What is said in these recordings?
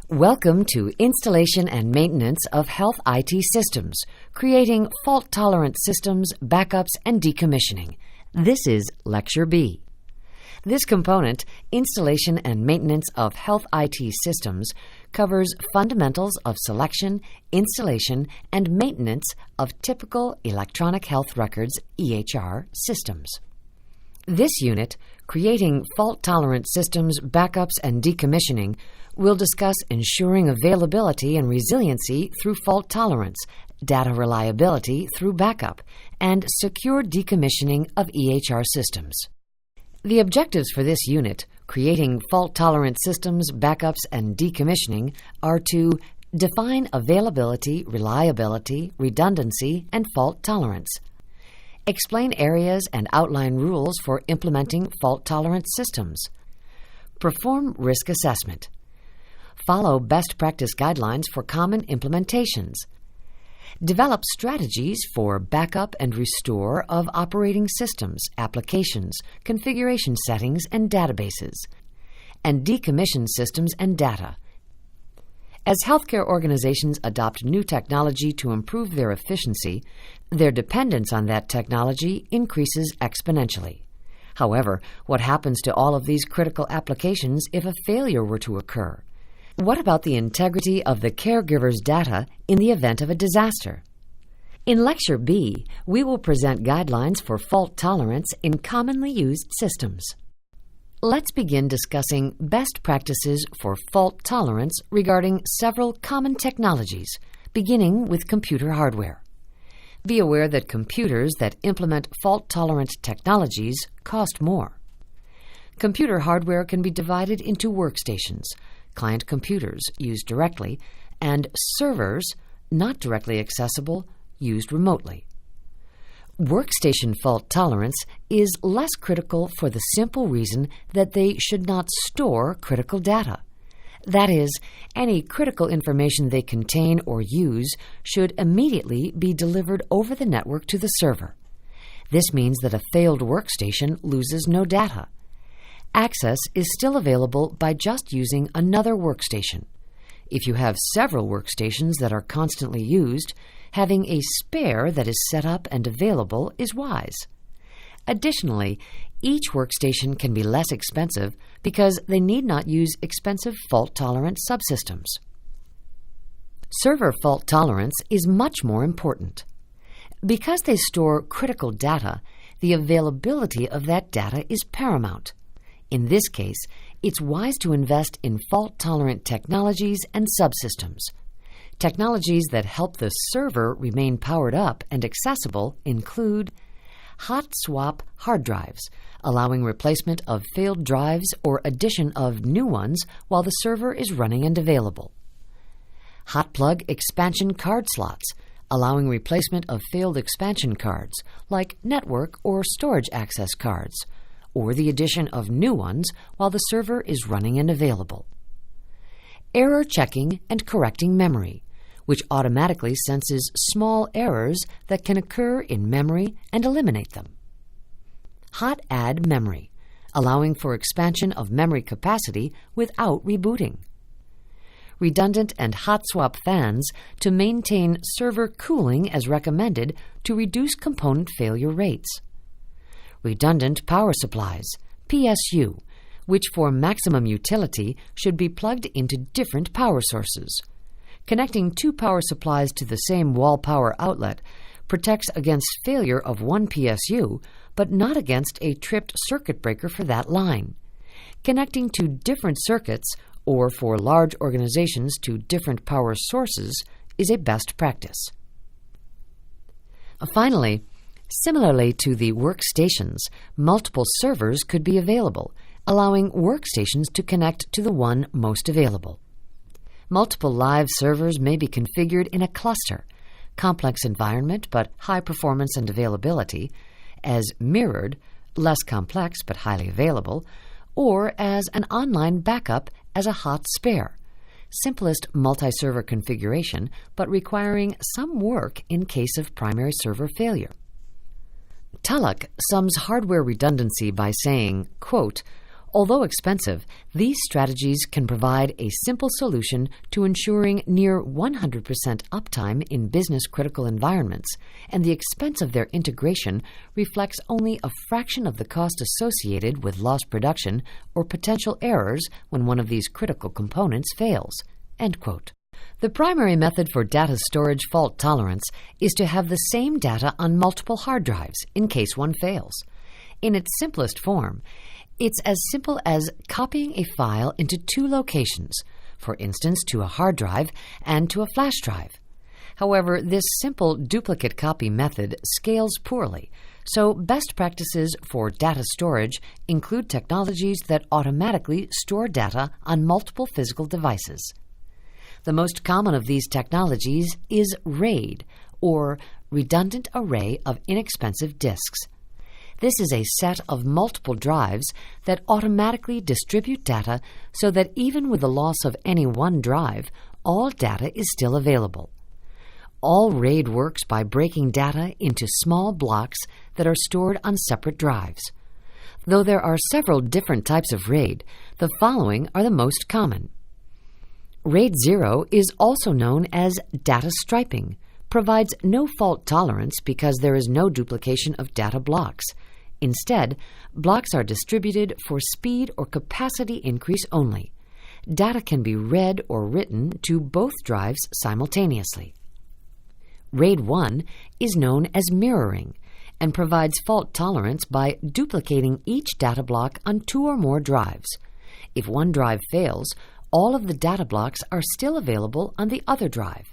Welcome to Installation and Maintenance of Health IT Systems, creating fault-tolerant systems, backups, and decommissioning. This is Lecture B. This component, Installation and Maintenance of Health IT Systems, covers fundamentals of selection, installation, and maintenance of typical electronic health records (EHR) systems. This unit, Creating Fault-Tolerant Systems, Backups, and Decommissioning, will discuss ensuring availability and resiliency through fault tolerance, data reliability through backup, and secure decommissioning of EHR systems. The objectives for this unit, Creating Fault-Tolerant Systems, Backups, and Decommissioning, are to define availability, reliability, redundancy, and fault tolerance. Explain areas and outline rules for implementing fault-tolerant systems. Perform risk assessment. Follow best practice guidelines for common implementations. Develop strategies for backup and restore of operating systems, applications, configuration settings, and databases. And decommission systems and data. As healthcare organizations adopt new technology to improve their efficiency, their dependence on that technology increases exponentially. However, what happens to all of these critical applications if a failure were to occur? What about the integrity of the caregiver's data in the event of a disaster? In Lecture B, we will present guidelines for fault tolerance in commonly used systems. Let's begin discussing best practices for fault tolerance regarding several common technologies, beginning with computer hardware. Be aware that computers that implement fault-tolerant technologies cost more. Computer hardware can be divided into workstations, client computers used directly, and servers, not directly accessible, used remotely. Workstation fault tolerance is less critical for the simple reason that they should not store critical data. That is, any critical information they contain or use should immediately be delivered over the network to the server. This means that a failed workstation loses no data. Access is still available by just using another workstation. If you have several workstations that are constantly used, having a spare that is set up and available is wise. Additionally, each workstation can be less expensive because they need not use expensive fault-tolerant subsystems. Server fault tolerance is much more important. Because they store critical data, the availability of that data is paramount. In this case, it's wise to invest in fault-tolerant technologies and subsystems. Technologies that help the server remain powered up and accessible include hot swap hard drives, allowing replacement of failed drives or addition of new ones while the server is running and available. Hot plug expansion card slots, allowing replacement of failed expansion cards like network or storage access cards, or the addition of new ones while the server is running and available. Error checking and correcting memory, which automatically senses small errors that can occur in memory and eliminate them. Hot add memory, allowing for expansion of memory capacity without rebooting. Redundant and hot swap fans to maintain server cooling as recommended to reduce component failure rates. Redundant power supplies, PSU, which for maximum utility should be plugged into different power sources. Connecting two power supplies to the same wall power outlet protects against failure of one PSU, but not against a tripped circuit breaker for that line. Connecting to different circuits, or for large organizations to different power sources, is a best practice. Finally, similarly to the workstations, multiple servers could be available, allowing workstations to connect to the one most available. Multiple live servers may be configured in a cluster, complex environment but high performance and availability, as mirrored, less complex but highly available, or as an online backup as a hot spare, simplest multi-server configuration but requiring some work in case of primary server failure. Tulloch sums hardware redundancy by saying, quote, Although expensive, these strategies can provide a simple solution to ensuring near 100% uptime in business-critical environments, and the expense of their integration reflects only a fraction of the cost associated with lost production or potential errors when one of these critical components fails." End quote. The primary method for data storage fault tolerance is to have the same data on multiple hard drives in case one fails. In its simplest form, it's as simple as copying a file into two locations, for instance to a hard drive and to a flash drive. However, this simple duplicate copy method scales poorly, so best practices for data storage include technologies that automatically store data on multiple physical devices. The most common of these technologies is RAID, or Redundant Array of Inexpensive Disks. This is a set of multiple drives that automatically distribute data so that even with the loss of any one drive, all data is still available. All RAID works by breaking data into small blocks that are stored on separate drives. Though there are several different types of RAID, the following are the most common. RAID 0 is also known as data striping, provides no fault tolerance because there is no duplication of data blocks. Instead, blocks are distributed for speed or capacity increase only. Data can be read or written to both drives simultaneously. RAID 1 is known as mirroring and provides fault tolerance by duplicating each data block on two or more drives. If one drive fails, all of the data blocks are still available on the other drive.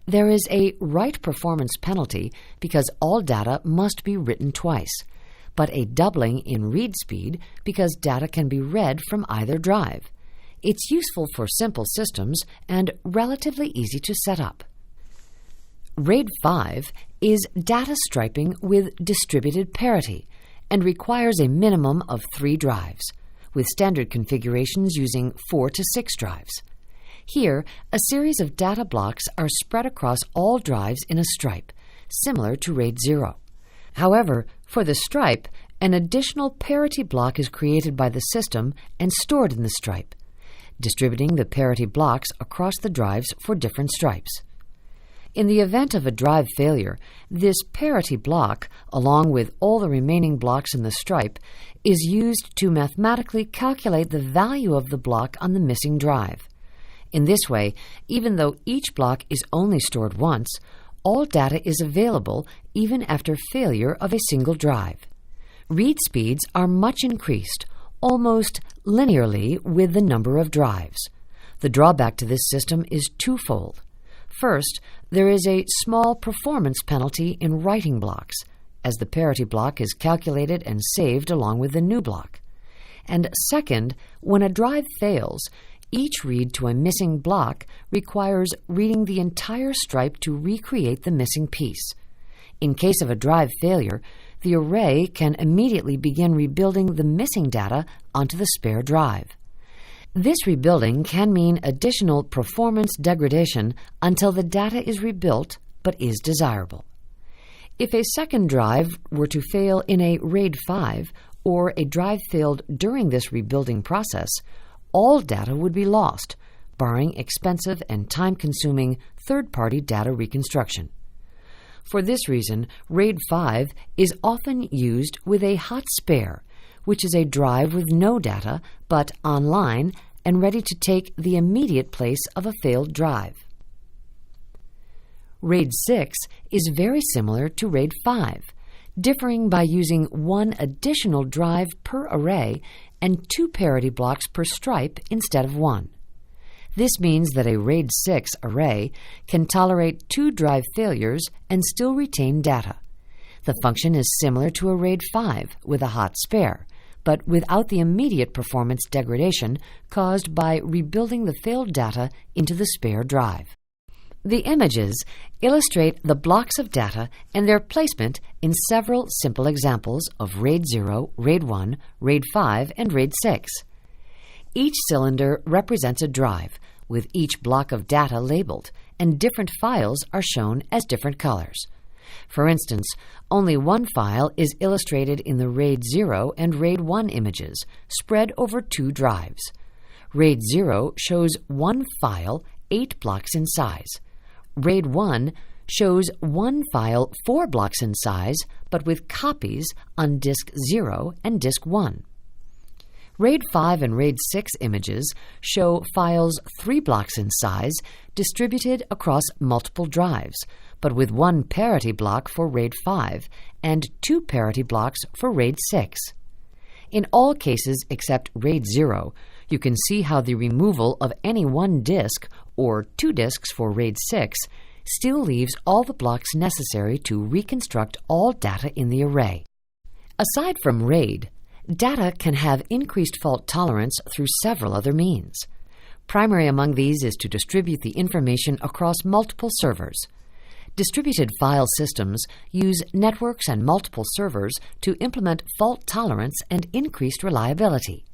There is a write performance penalty because all data must be written twice, but a doubling in read speed because data can be read from either drive. It's useful for simple systems and relatively easy to set up. RAID 5 is data striping with distributed parity and requires a minimum of 3 drives, with standard configurations using 4 to 6 drives. Here, a series of data blocks are spread across all drives in a stripe, similar to RAID 0. However, for the stripe, an additional parity block is created by the system and stored in the stripe, distributing the parity blocks across the drives for different stripes. In the event of a drive failure, this parity block, along with all the remaining blocks in the stripe, is used to mathematically calculate the value of the block on the missing drive. In this way, even though each block is only stored once, all data is available even after failure of a single drive. Read speeds are much increased, almost linearly with the number of drives. The drawback to this system is twofold. First, there is a small performance penalty in writing blocks, as the parity block is calculated and saved along with the new block. And second, when a drive fails, each read to a missing block requires reading the entire stripe to recreate the missing piece. In case of a drive failure, the array can immediately begin rebuilding the missing data onto the spare drive. This rebuilding can mean additional performance degradation until the data is rebuilt but is desirable. If a second drive were to fail in a RAID 5 or a drive failed during this rebuilding process, all data would be lost, barring expensive and time-consuming third-party data reconstruction. For this reason, RAID 5 is often used with a hot spare, which is a drive with no data but online and ready to take the immediate place of a failed drive. RAID 6 is very similar to RAID 5, differing by using one additional drive per array and 2 parity blocks per stripe instead of 1. This means that a RAID 6 array can tolerate 2 drive failures and still retain data. The function is similar to a RAID 5 with a hot spare, but without the immediate performance degradation caused by rebuilding the failed data into the spare drive. The images illustrate the blocks of data and their placement in several simple examples of RAID 0, RAID 1, RAID 5, and RAID 6. Each cylinder represents a drive, with each block of data labeled, and different files are shown as different colors. For instance, only one file is illustrated in the RAID 0 and RAID 1 images, spread over 2 drives. RAID 0 shows one file 8 blocks in size. RAID 1 shows one file 4 blocks in size, but with copies on disk 0 and disk 1. RAID 5 and RAID 6 images show files 3 blocks in size distributed across multiple drives, but with one parity block for RAID 5 and 2 parity blocks for RAID 6. In all cases except RAID 0, you can see how the removal of any one disk, or 2 disks for RAID 6, still leaves all the blocks necessary to reconstruct all data in the array. Aside from RAID, data can have increased fault tolerance through several other means. Primary among these is to distribute the information across multiple servers. Distributed file systems use networks and multiple servers to implement fault tolerance and increased reliability.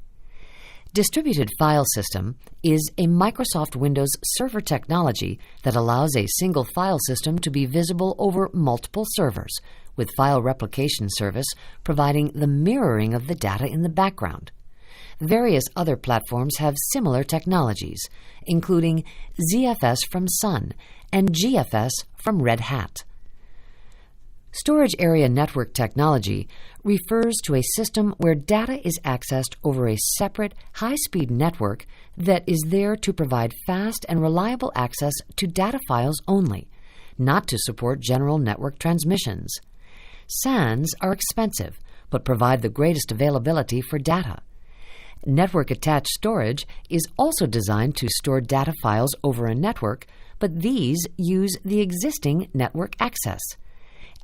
Distributed file system is a Microsoft Windows server technology that allows a single file system to be visible over multiple servers, with file replication service providing the mirroring of the data in the background. Various other platforms have similar technologies, including ZFS from Sun and GFS from Red Hat. Storage area network technology refers to a system where data is accessed over a separate, high-speed network that is there to provide fast and reliable access to data files only, not to support general network transmissions. SANs are expensive, but provide the greatest availability for data. Network-attached storage is also designed to store data files over a network, but these use the existing network access.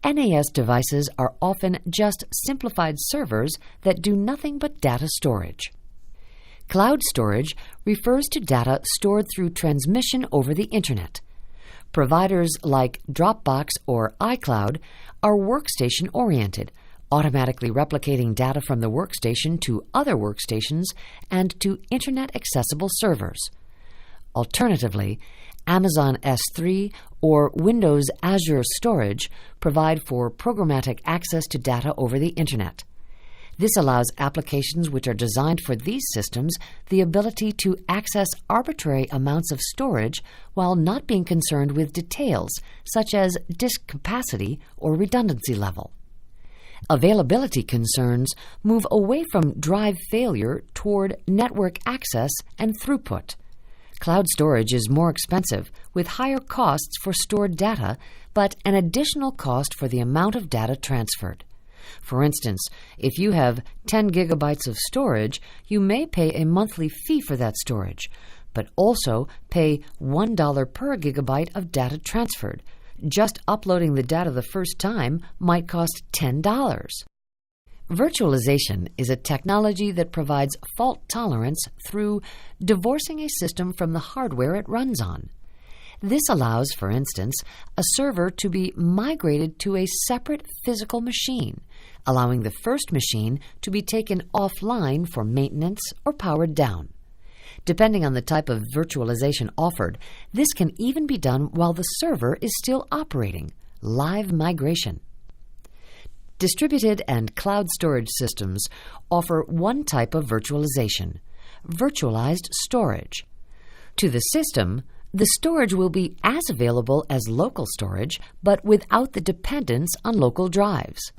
NAS devices are often just simplified servers that do nothing but data storage. Cloud storage refers to data stored through transmission over the Internet. Providers like Dropbox or iCloud are workstation-oriented, automatically replicating data from the workstation to other workstations and to Internet-accessible servers. Alternatively, Amazon S3 or Windows Azure Storage provide for programmatic access to data over the Internet. This allows applications which are designed for these systems the ability to access arbitrary amounts of storage while not being concerned with details such as disk capacity or redundancy level. Availability concerns move away from drive failure toward network access and throughput. Cloud storage is more expensive, with higher costs for stored data, but an additional cost for the amount of data transferred. For instance, if you have 10 gigabytes of storage, you may pay a monthly fee for that storage, but also pay $1 per gigabyte of data transferred. Just uploading the data the first time might cost $10. Virtualization is a technology that provides fault tolerance through divorcing a system from the hardware it runs on. This allows, for instance, a server to be migrated to a separate physical machine, allowing the first machine to be taken offline for maintenance or powered down. Depending on the type of virtualization offered, this can even be done while the server is still operating, live migration. Distributed and cloud storage systems offer one type of virtualization, virtualized storage. To the system, the storage will be as available as local storage, but without the dependence on local drives.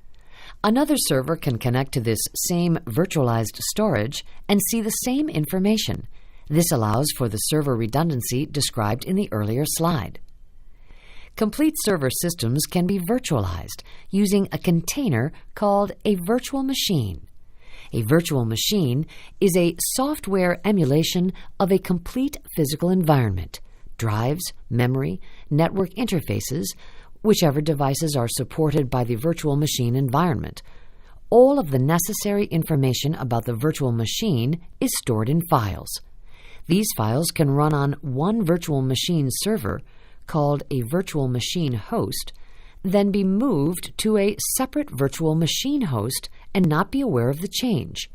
Another server can connect to this same virtualized storage and see the same information. This allows for the server redundancy described in the earlier slide. Complete server systems can be virtualized using a container called a virtual machine. A virtual machine is a software emulation of a complete physical environment, drives, memory, network interfaces, whichever devices are supported by the virtual machine environment. All of the necessary information about the virtual machine is stored in files. These files can run on one virtual machine server, called a virtual machine host, then be moved to a separate virtual machine host and not be aware of the change.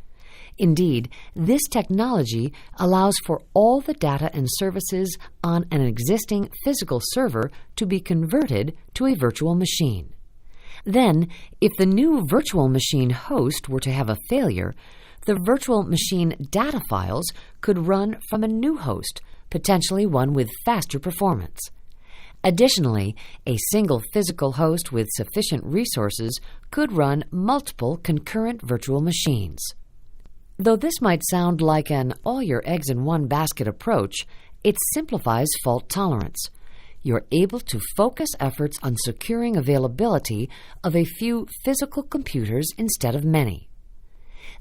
Indeed, this technology allows for all the data and services on an existing physical server to be converted to a virtual machine. Then, if the new virtual machine host were to have a failure, the virtual machine data files could run from a new host, potentially one with faster performance. Additionally, a single physical host with sufficient resources could run multiple concurrent virtual machines. Though this might sound like an all-your-eggs-in-one-basket approach, it simplifies fault tolerance. You're able to focus efforts on securing availability of a few physical computers instead of many.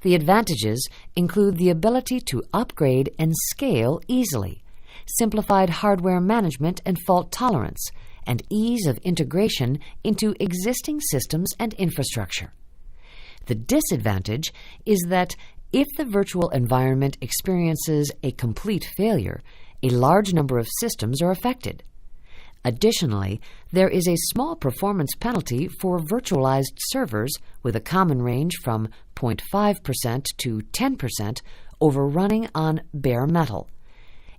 The advantages include the ability to upgrade and scale easily, simplified hardware management and fault tolerance, and ease of integration into existing systems and infrastructure. The disadvantage is that if the virtual environment experiences a complete failure, a large number of systems are affected. Additionally, there is a small performance penalty for virtualized servers with a common range from 0.5% to 10% over running on bare metal.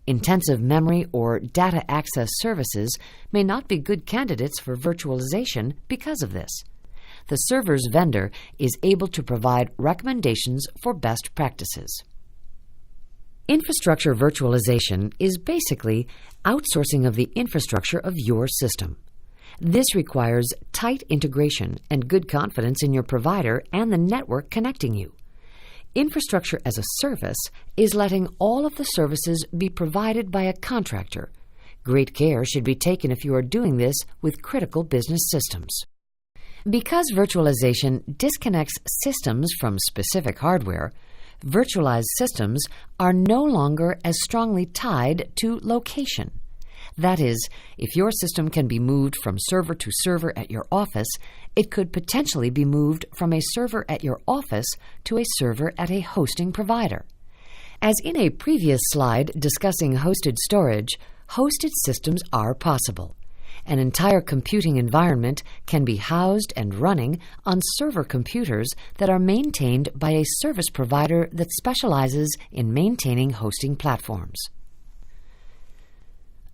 Intensive memory or data access services may not be good candidates for virtualization because of this. The server's vendor is able to provide recommendations for best practices. Infrastructure virtualization is basically outsourcing of the infrastructure of your system. This requires tight integration and good confidence in your provider and the network connecting you. Infrastructure as a service is letting all of the services be provided by a contractor. Great care should be taken if you are doing this with critical business systems. Because virtualization disconnects systems from specific hardware, virtualized systems are no longer as strongly tied to location. That is, if your system can be moved from server to server at your office, it could potentially be moved from a server at your office to a server at a hosting provider. As in a previous slide discussing hosted storage, hosted systems are possible. An entire computing environment can be housed and running on server computers that are maintained by a service provider that specializes in maintaining hosting platforms.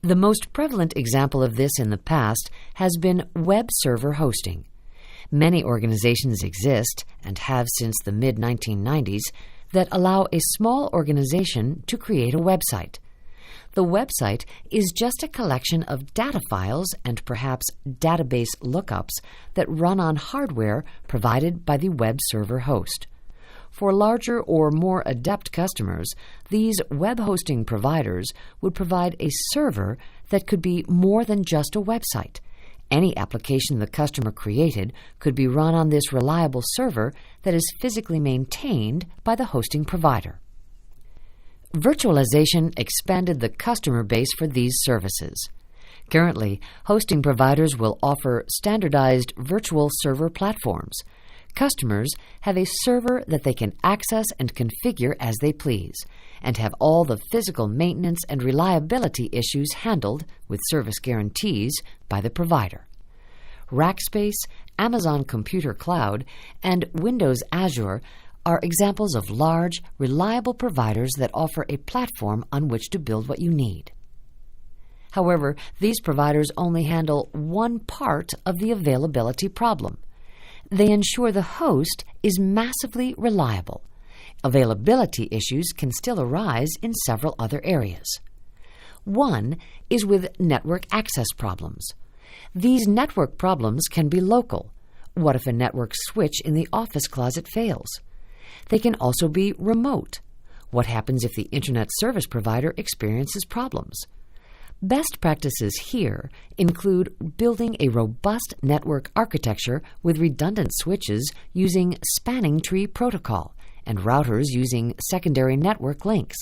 The most prevalent example of this in the past has been web server hosting. Many organizations exist, and have since the mid-1990s, that allow a small organization to create a website. The website is just a collection of data files and perhaps database lookups that run on hardware provided by the web server host. For larger or more adept customers, these web hosting providers would provide a server that could be more than just a website. Any application the customer created could be run on this reliable server that is physically maintained by the hosting provider. Virtualization expanded the customer base for these services. Currently, hosting providers will offer standardized virtual server platforms. Customers have a server that they can access and configure as they please, and have all the physical maintenance and reliability issues handled with service guarantees by the provider. Rackspace, Amazon Computer Cloud, and Windows Azure are examples of large, reliable providers that offer a platform on which to build what you need. However, these providers only handle one part of the availability problem. They ensure the host is massively reliable. Availability issues can still arise in several other areas. One is with network access problems. These network problems can be local. What if a network switch in the office closet fails? They can also be remote. What happens if the Internet service provider experiences problems? Best practices here include building a robust network architecture with redundant switches using spanning tree protocol and routers using secondary network links.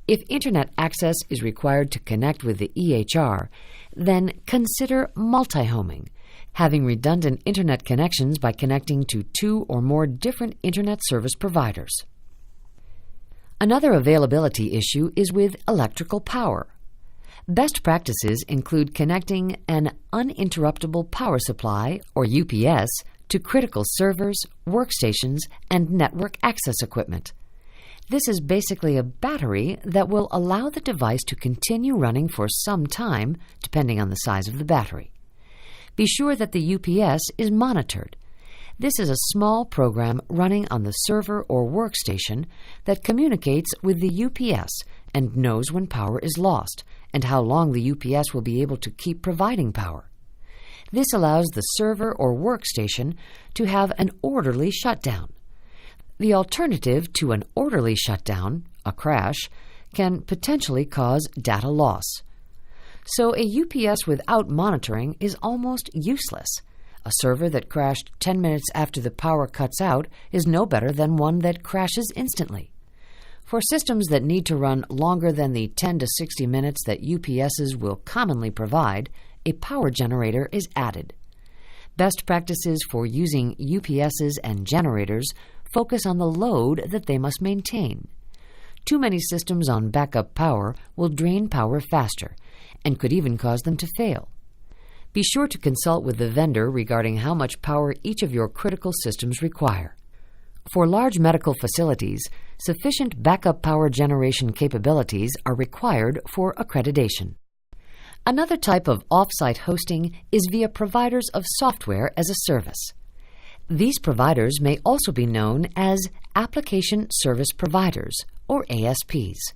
If Internet access is required to connect with the EHR, then consider multi-homing, having redundant Internet connections by connecting to 2 or more different Internet service providers. Another availability issue is with electrical power. Best practices include connecting an uninterruptible power supply, or UPS, to critical servers, workstations, and network access equipment. This is basically a battery that will allow the device to continue running for some time, depending on the size of the battery. Be sure that the UPS is monitored. This is a small program running on the server or workstation that communicates with the UPS and knows when power is lost and how long the UPS will be able to keep providing power. This allows the server or workstation to have an orderly shutdown. The alternative to an orderly shutdown, a crash, can potentially cause data loss. So a UPS without monitoring is almost useless. A server that crashed 10 minutes after the power cuts out is no better than one that crashes instantly. For systems that need to run longer than the 10 to 60 minutes that UPSs will commonly provide, a power generator is added. Best practices for using UPSs and generators focus on the load that they must maintain. Too many systems on backup power will drain power faster and could even cause them to fail. Be sure to consult with the vendor regarding how much power each of your critical systems require. For large medical facilities, sufficient backup power generation capabilities are required for accreditation. Another type of off-site hosting is via providers of software as a service. These providers may also be known as Application Service Providers, or ASPs.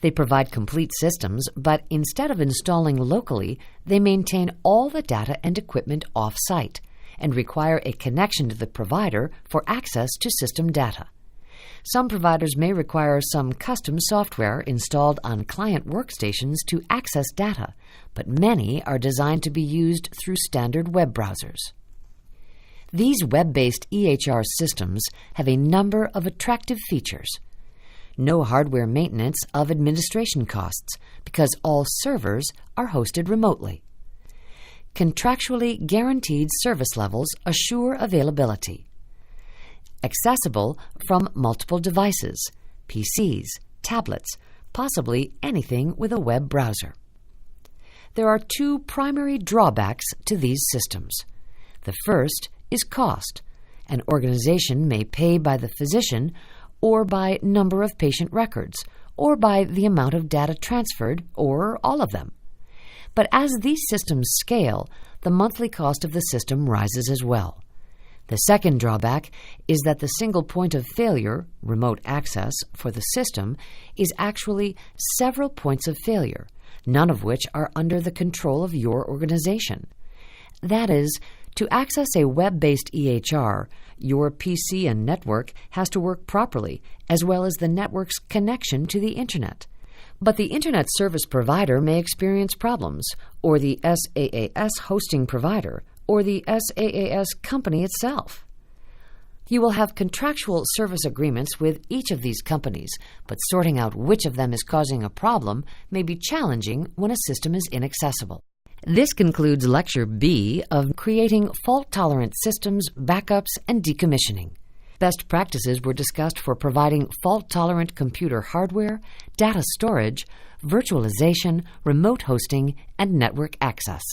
They provide complete systems, but instead of installing locally, they maintain all the data and equipment off-site and require a connection to the provider for access to system data. Some providers may require some custom software installed on client workstations to access data, but many are designed to be used through standard web browsers. These web-based EHR systems have a number of attractive features. No hardware maintenance of administration costs because all servers are hosted remotely. Contractually guaranteed service levels assure availability. Accessible from multiple devices, PCs, tablets, possibly anything with a web browser. There are two primary drawbacks to these systems. The first is cost. An organization may pay by the physician or by number of patient records, or by the amount of data transferred, or all of them. But as these systems scale, the monthly cost of the system rises as well. The second drawback is that the single point of failure, remote access, for the system is actually several points of failure, none of which are under the control of your organization. That is, to access a web-based EHR, your PC and network has to work properly, as well as the network's connection to the Internet. But the Internet service provider may experience problems, or the SaaS hosting provider, or the SaaS company itself. You will have contractual service agreements with each of these companies, but sorting out which of them is causing a problem may be challenging when a system is inaccessible. This concludes Lecture B of Creating Fault-Tolerant Systems, Backups, and Decommissioning. Best practices were discussed for providing fault-tolerant computer hardware, data storage, virtualization, remote hosting, and network access.